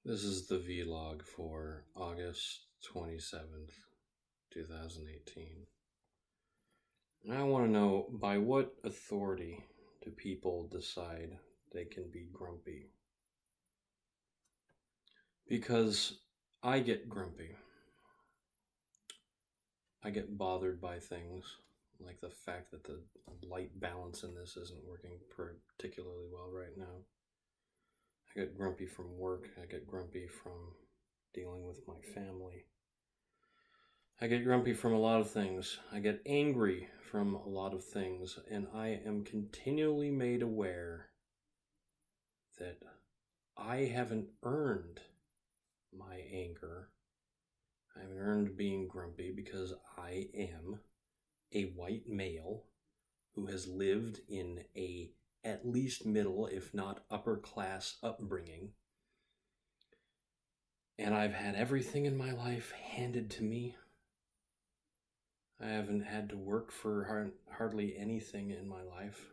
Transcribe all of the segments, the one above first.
This is the vlog for August 27th, 2018. And I want to know, by what authority do people decide they can be grumpy? Because I get grumpy. I get bothered by things, like the fact that the light balance in this isn't working particularly well right now. I get grumpy from work. I get grumpy from dealing with my family. I get grumpy from a lot of things. I get angry from a lot of things. And I am continually made aware that I haven't earned my anger. I haven't earned being grumpy because I am a white male who has lived in a at least middle, if not upper class upbringing. And I've had everything in my life handed to me. I haven't had to work for hardly anything in my life.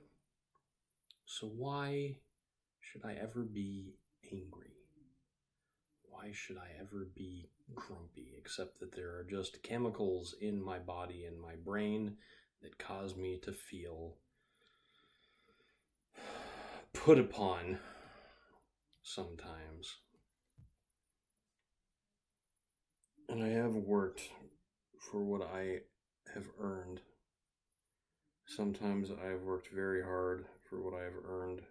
So why should I ever be angry? Why should I ever be grumpy, except that there are just chemicals in my body and my brain that cause me to feel put upon sometimes. And I have worked for what I have earned. Sometimes I have worked very hard for what I have earned.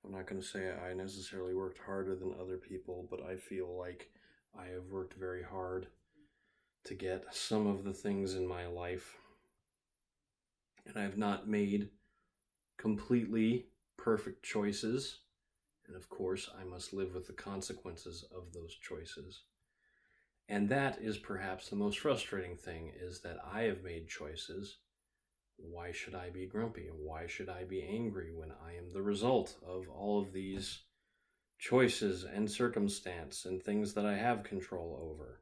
I'm not going to say I necessarily worked harder than other people, but I feel like I have worked very hard to get some of the things in my life. And I have not made completely perfect choices. And of course, I must live with the consequences of those choices. And that is perhaps the most frustrating thing, is that I have made choices. Why should I be grumpy? And why should I be angry when I am the result of all of these choices and circumstance and things that I have control over?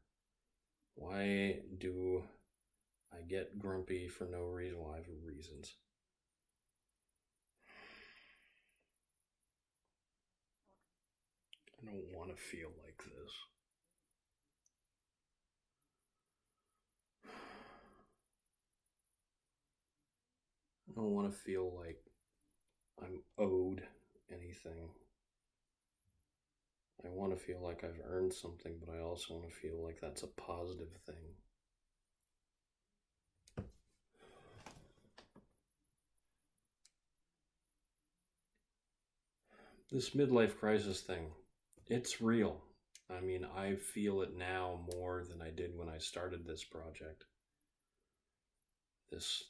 Why do I get grumpy for no reason? Well, I have reasons. I don't want to feel like this. I don't want to feel like I'm owed anything. I want to feel like I've earned something, but I also want to feel like that's a positive thing. This midlife crisis thing, it's real. I mean, I feel it now more than I did when I started this project. This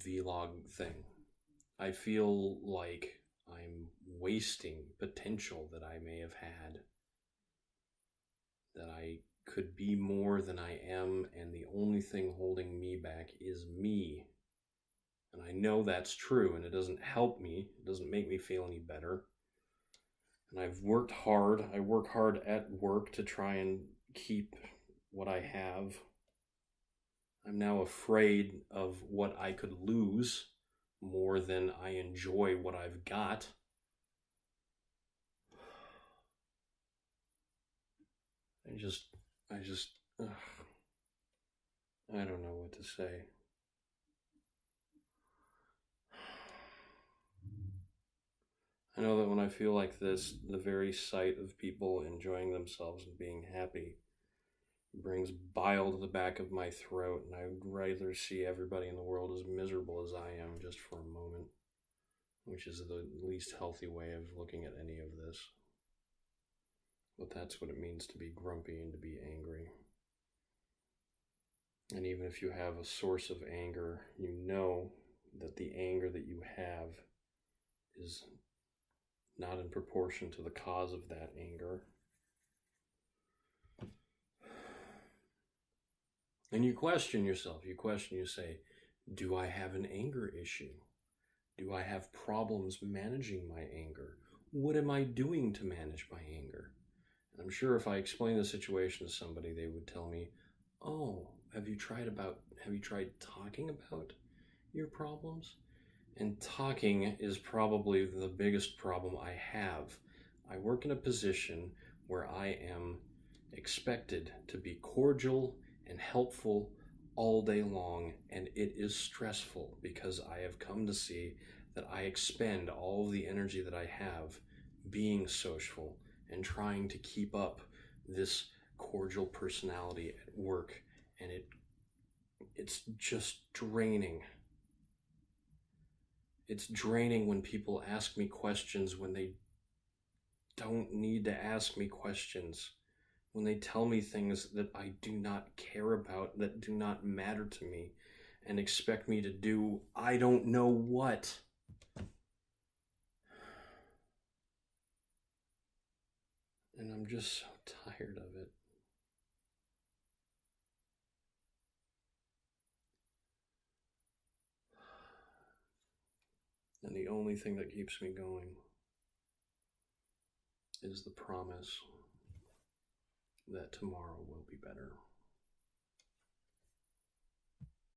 vlog thing. I feel like I'm wasting potential that I may have had. That I could be more than I am, and the only thing holding me back is me. And I know that's true, and it doesn't help me. It doesn't make me feel any better. And I've worked hard. I work hard at work to try and keep what I have. I'm now afraid of what I could lose more than I enjoy what I've got. Ugh, I don't know what to say. I know that when I feel like this, the very sight of people enjoying themselves and being happy brings bile to the back of my throat, and I'd rather see everybody in the world as miserable as I am just for a moment, which is the least healthy way of looking at any of this. But that's what it means to be grumpy and to be angry. And even if you have a source of anger, you know that the anger that you have is not in proportion to the cause of that anger. And you question yourself. You say, do I have an anger issue? Do I have problems managing my anger? What am I doing to manage my anger? And I'm sure if I explain the situation to somebody, they would tell me, oh, have you tried talking about your problems? And talking is probably the biggest problem I have. I work in a position where I am expected to be cordial and helpful all day long, and it is stressful because I have come to see that I expend all of the energy that I have being social and trying to keep up this cordial personality at work, and it's just draining. It's draining when people ask me questions when they don't need to ask me questions, when they tell me things that I do not care about, that do not matter to me, and expect me to do I don't know what. And I'm just so tired of it. And the only thing that keeps me going is the promise that tomorrow will be better.